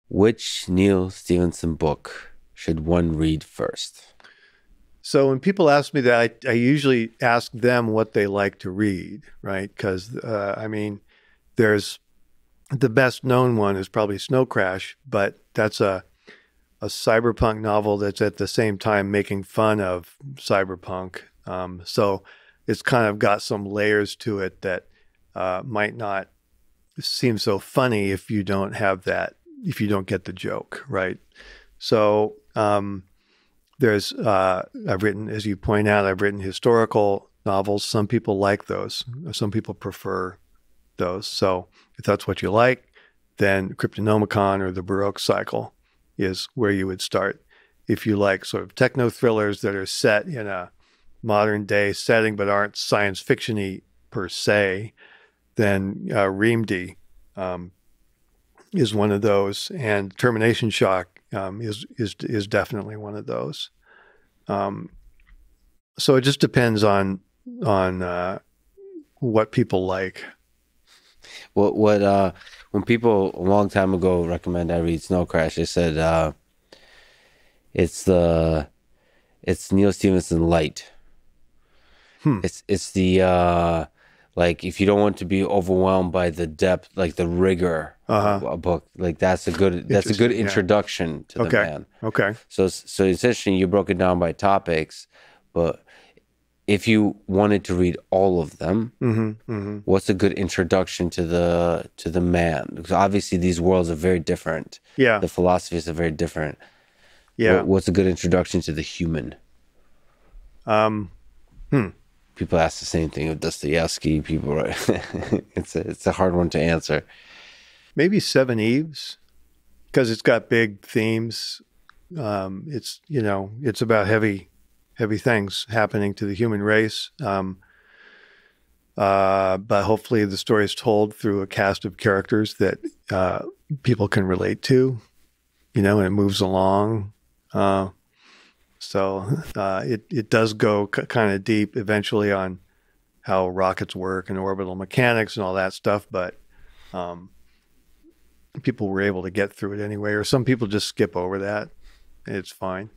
Which Neal Stephenson book should one read first? So when people ask me that, I usually ask them what they like to read, right? Because I mean, there's the best known one is probably Snow Crash, but that's a cyberpunk novel that's at the same time making fun of cyberpunk. So it's kind of got some layers to it that might not seem so funny if you don't have that, if you don't get the joke, right? So there's, I've written, as you point out, I've written historical novels. Some people like those. Some people prefer those. So if that's what you like, then Cryptonomicon or the Baroque cycle is where you would start. If you like sort of techno thrillers that are set in a modern day setting but aren't science fiction-y per se, then Reamdy is one of those, and Termination Shock is definitely one of those. Um, so it just depends on what people like. What when people a long time ago recommend I read Snow Crash, they said it's the it's Neal Stephenson light. Hmm. It's the like if you don't want to be overwhelmed by the depth, like the rigor of Uh-huh. a book, like that's a good Interesting. Yeah. introduction to the Okay. man. Okay. So it's interesting you broke it down by topics, but if you wanted to read all of them, Mm-hmm. Mm-hmm. what's a good introduction to the man? Because obviously these worlds are very different. Yeah. The philosophies are very different. Yeah. What's a good introduction to the human? Um, hmm. People ask the same thing with Dostoevsky. People, right? It's a hard one to answer. Maybe Seven Eves, because it's got big themes. It's it's about heavy things happening to the human race. But hopefully the story is told through a cast of characters that people can relate to, and it moves along. Uh, it does go kind of deep eventually on how rockets work and orbital mechanics and all that stuff, but um, people were able to get through it anyway, or some people just skip over that. It's fine.